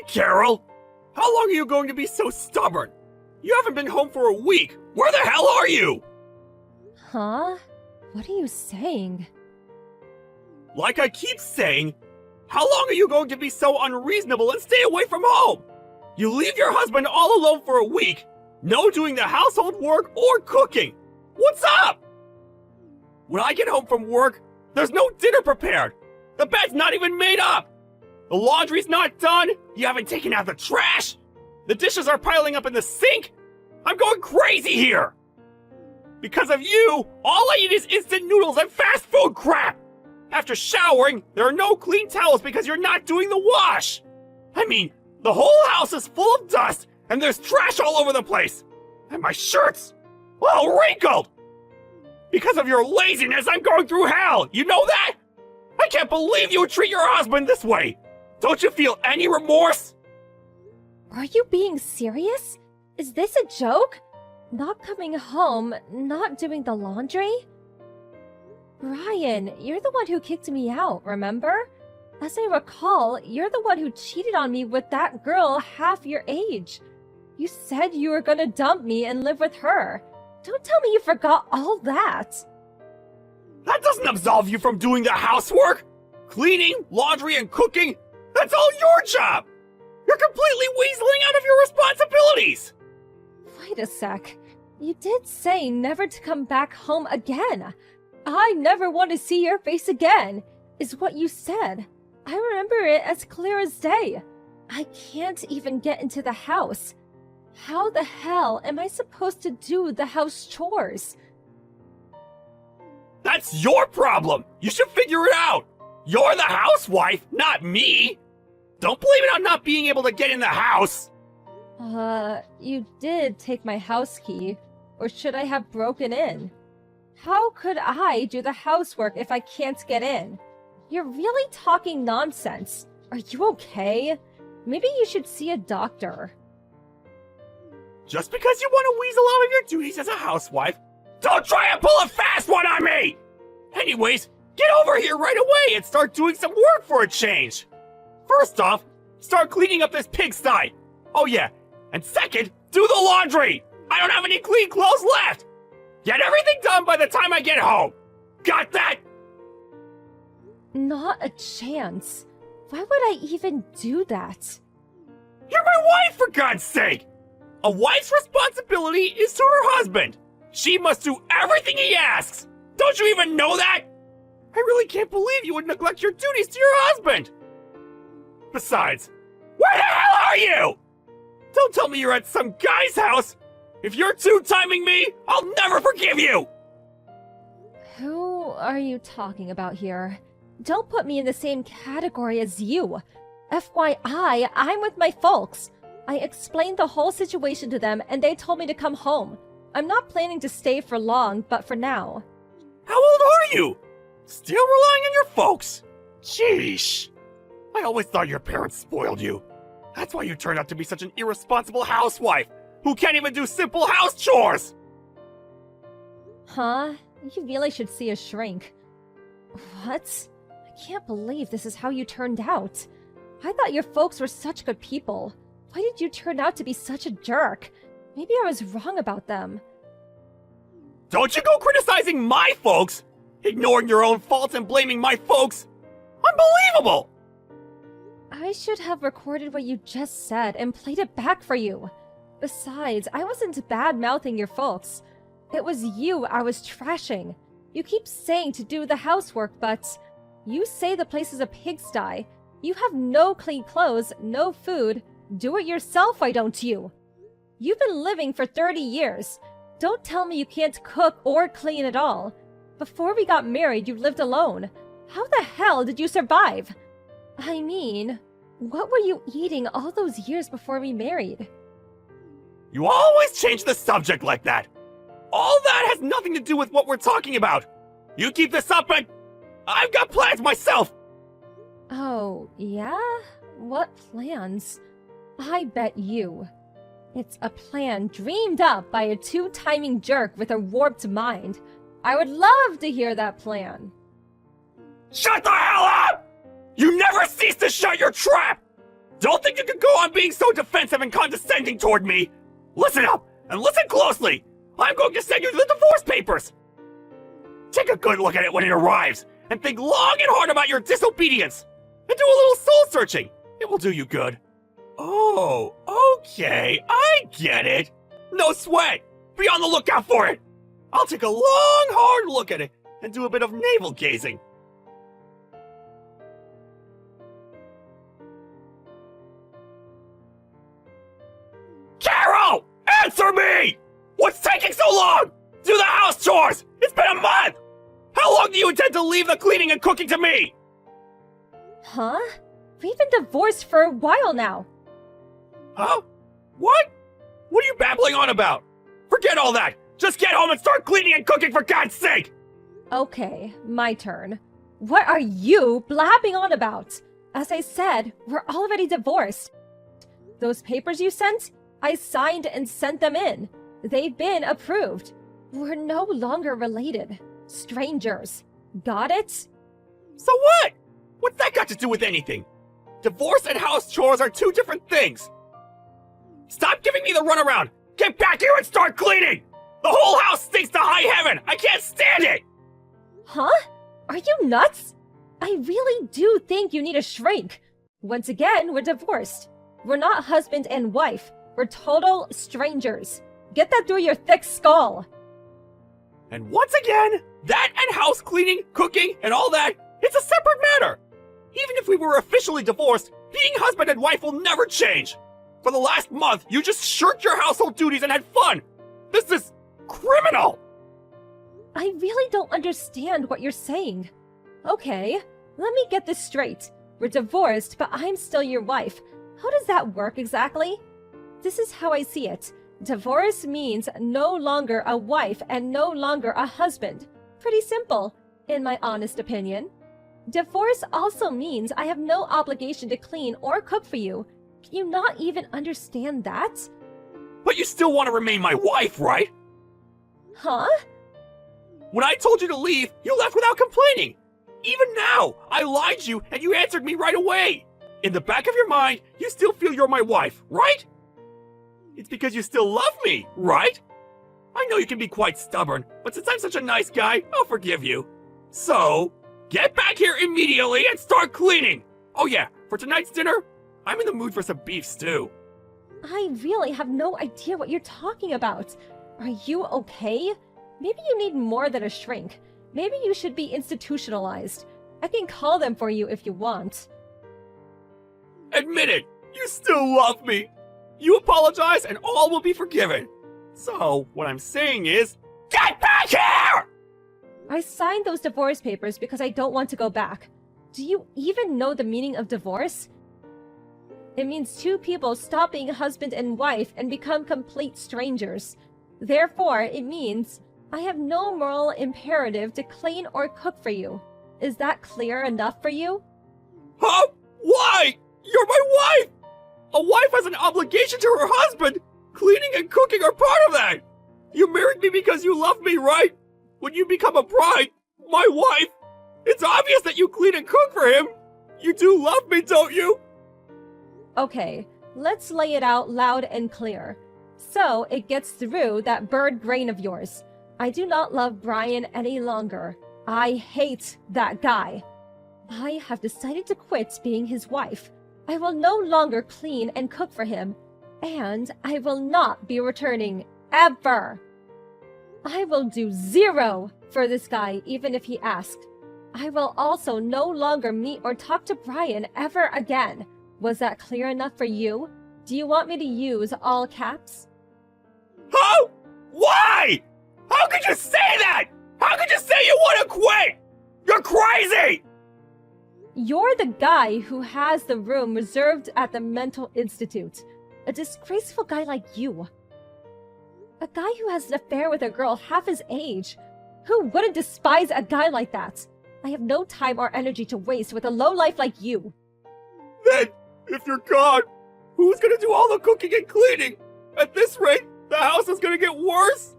Carol! How long are you going to be so stubborn? You haven't been home for a week! Where the hell are you? Huh? What are you saying? Like I keep saying, how long are you going to be so unreasonable and stay away from home? You leave your husband all alone for a week, no doing the household work or cooking. What's up? When I get home from work, there's no dinner prepared. The bed's not even made up. The laundry's not done. You haven't taken out the trash. The dishes are piling up in the sink. I'm going crazy here. Because of you, all I eat is instant noodles and fast food crap. After showering, there are no clean towels because you're not doing the wash. I mean, the whole house is full of dust and there's trash all over the place. And my shirt's all wrinkled. Because of your laziness, I'm going through hell. You know that? I can't believe you would treat your husband this way. Don't you feel any remorse? Are you being serious? Is this a joke? Not coming home, not doing the laundry? Brian, you're the one who kicked me out, remember? As I recall, you're the one who cheated on me with that girl half your age. You said you were gonna dump me and live with her. Don't tell me you forgot all that. That doesn't absolve you from doing the housework. Cleaning, laundry, and cooking, that's all your job. You're completely weaseling out of your responsibilities. Wait a sec. You did say never to come back home again. I never want to see your face again, is what you said. I remember it as clear as day. I can't even get into the house. How the hell am I supposed to do the house chores? That's your problem. You should figure it out. You're the housewife, not me. Don't blame it on not being able to get in the house. You did take my house key. Or should I have broken in? How could I do the housework if I can't get in? You're really talking nonsense. Are you okay? Maybe you should see a doctor. Just because you want to weasel out of your duties as a housewife, don't try and pull a fast one on me! Anyways, get over here right away and start doing some work for a change. First off, start cleaning up this pigsty. Oh yeah, and second, do the laundry. I don't have any clean clothes left. Get everything done by the time I get home. Got that? Not a chance. Why would I even do that? You're my wife, for God's sake! A wife's responsibility is to her husband. She must do everything he asks. Don't you even know that? I really can't believe you would neglect your duties to your husband. Besides, where the hell are you? Don't tell me you're at some guy's house. If you're two-timing me, I'll never forgive you. Who are you talking about here? Don't put me in the same category as you. FYI, I'm with my folks. I explained the whole situation to them and they told me to come home. I'm not planning to stay for long, but for now. How old are you? Still relying on your folks? Sheesh. I always thought your parents spoiled you. That's why you turned out to be such an irresponsible housewife who can't even do simple house chores. Huh? You really should see a shrink. What? I can't believe this is how you turned out. I thought your folks were such good people. Why did you turn out to be such a jerk? Maybe I was wrong about them. Don't you go criticizing my folks! Ignoring your own faults and blaming my folks! Unbelievable! I should have recorded what you just said and played it back for you. Besides, I wasn't bad-mouthing your folks. It was you I was trashing. You keep saying to do the housework, but you say the place is a pigsty. You have no clean clothes, no food. Do it yourself, why don't you? You've been living for 30 years. Don't tell me you can't cook or clean at all. Before we got married, you lived alone. How the hell did you survive? I mean, what were you eating all those years before we married? You always change the subject like that. All that has nothing to do with what we're talking about. You keep this up and I've got plans myself. Oh, yeah? What plans? I bet you. It's a plan dreamed up by a two-timing jerk with a warped mind. I would love to hear that plan. Shut the hell up! You never cease to shut your trap! Don't think you can go on being so defensive and condescending toward me! Listen up, and listen closely! I'm going to send you the divorce papers! Take a good look at it when it arrives, and think long and hard about your disobedience! And do a little soul-searching! It will do you good. Oh, okay, I get it. No sweat! Be on the lookout for it! I'll take a long, hard look at it, and do a bit of navel-gazing. Carol! Answer me! What's taking so long? Do the house chores! It's been a month! How long do you intend to leave the cleaning and cooking to me? Huh? We've been divorced for a while now. Huh? What? What are you babbling on about? Forget all that! Just get home and start cleaning and cooking for God's sake! Okay, my turn. What are you blabbing on about? As I said, we're already divorced. Those papers you sent, I signed and sent them in. They've been approved. We're no longer related. Strangers. Got it? So what? What's that got to do with anything? Divorce and house chores are two different things. Stop giving me the runaround! Get back here and start cleaning! The whole house stinks to high heaven! I can't stand it! Huh? Are you nuts? I really do think you need a shrink. Once again, we're divorced. We're not husband and wife. We're total strangers. Get that through your thick skull. And once again, that and house cleaning, cooking, and all that, it's a separate matter. Even if we were officially divorced, being husband and wife will never change. For the last month, you just shirked your household duties and had fun. This is criminal. I really don't understand what you're saying. Okay, let me get this straight. We're divorced, but I'm still your wife. How does that work exactly? This is how I see it. Divorce means no longer a wife and no longer a husband. Pretty simple, in my honest opinion. Divorce also means I have no obligation to clean or cook for you. Can you not even understand that? But you still want to remain my wife, right? Huh? When I told you to leave, you left without complaining. Even now, I lied to you and you answered me right away. In the back of your mind, you still feel you're my wife, right? It's because you still love me, right? I know you can be quite stubborn, but since I'm such a nice guy, I'll forgive you. So, get back here immediately and start cleaning! Oh yeah, for tonight's dinner, I'm in the mood for some beef stew. I really have no idea what you're talking about. Are you okay? Maybe you need more than a shrink. Maybe you should be institutionalized. I can call them for you if you want. Admit it! You still love me! You apologize and all will be forgiven. So, what I'm saying is, get back here! I signed those divorce papers because I don't want to go back. Do you even know the meaning of divorce? It means two people stop being husband and wife and become complete strangers. Therefore, it means I have no moral imperative to clean or cook for you. Is that clear enough for you? Huh? Why? You're my wife! A wife has an obligation to her husband! Cleaning and cooking are part of that! You married me because you love me, right? When you become a bride, my wife, it's obvious that you clean and cook for him! You do love me, don't you? Okay, let's lay it out loud and clear. So it gets through that bird brain of yours. I do not love Brian any longer. I hate that guy. I have decided to quit being his wife. I will no longer clean and cook for him, and I will not be returning, ever. I will do 0 for this guy, even if he asked. I will also no longer meet or talk to Brian ever again. Was that clear enough for you? Do you want me to use all caps? How? Why? How could you say that? How could you say you want to quit? You're crazy! You're the guy who has the room reserved at the mental institute. A disgraceful guy like you. A guy who has an affair with a girl half his age. Who wouldn't despise a guy like that? I have no time or energy to waste with a lowlife like you. Then, if you're gone, who's gonna do all the cooking and cleaning? At this rate, the house is gonna get worse?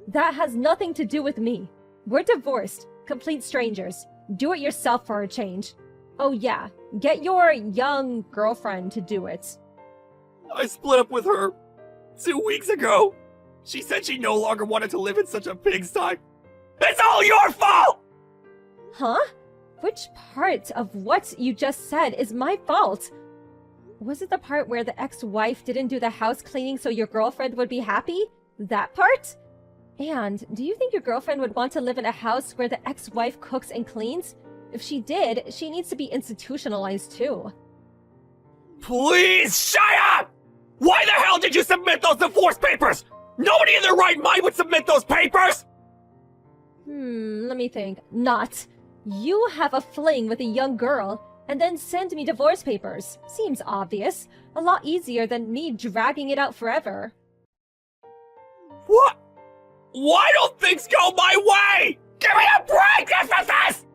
That has nothing to do with me. We're divorced, complete strangers. Do it yourself for a change. Oh yeah, get your young girlfriend to do it. I split up with her 2 weeks ago. She said she no longer wanted to live in such a pigsty. It's all your fault! Huh? Which part of what you just said is my fault? Was it the part where the ex-wife didn't do the house cleaning so your girlfriend would be happy? That part? And do you think your girlfriend would want to live in a house where the ex-wife cooks and cleans? If she did, she needs to be institutionalized too. Please shut up! Why the hell did you submit those divorce papers? Nobody in their right mind would submit those papers! Let me think. Not. You have a fling with a young girl, and then send me divorce papers. Seems obvious. A lot easier than me dragging it out forever. What? Why don't things go my way? Give me a break, this!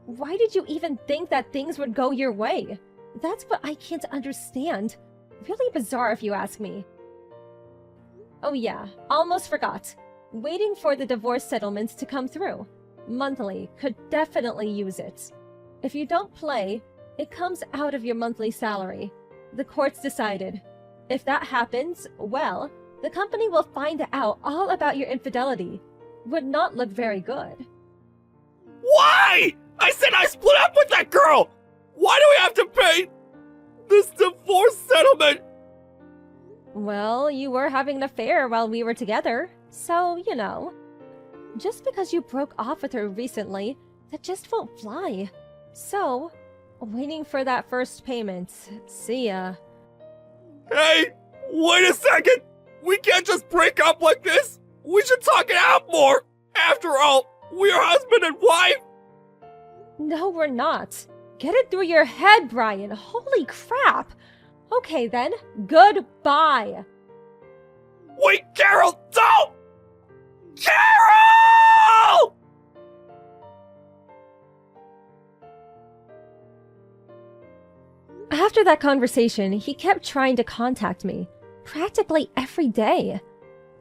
Why did you even think that things would go your way? That's what I can't understand. Really bizarre if you ask me. Oh yeah, almost forgot. Waiting for the divorce settlements to come through. Monthly could definitely use it. If you don't play, it comes out of your monthly salary. The court's decided. If that happens, well, the company will find out all about your infidelity. Would not look very good. Why? I said I split up with that girl! Why do we have to pay this divorce settlement? Well, you were having an affair while we were together, so, you know. Just because you broke off with her recently, that just won't fly. So, waiting for that first payment. See ya. Hey, wait a second! We can't just break up like this! We should talk it out more! After all, we're husband and wife! No, we're not. Get it through your head, Brian. Holy crap! Okay then, goodbye! Wait, Carol, don't! Carol! After that conversation, he kept trying to contact me, practically every day.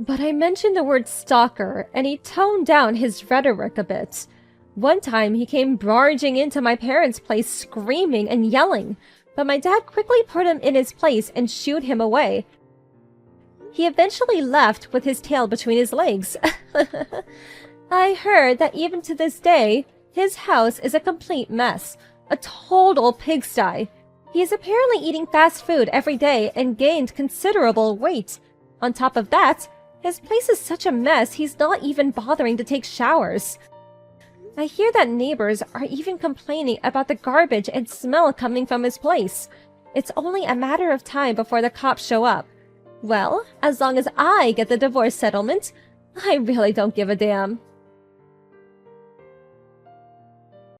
But I mentioned the word stalker, and he toned down his rhetoric a bit. One time, he came barging into my parents' place screaming and yelling, but my dad quickly put him in his place and shooed him away. He eventually left with his tail between his legs. I heard that even to this day, his house is a complete mess, a total pigsty. He is apparently eating fast food every day and gained considerable weight. On top of that, his place is such a mess he's not even bothering to take showers. I hear that neighbors are even complaining about the garbage and smell coming from his place. It's only a matter of time before the cops show up. Well, as long as I get the divorce settlement, I really don't give a damn.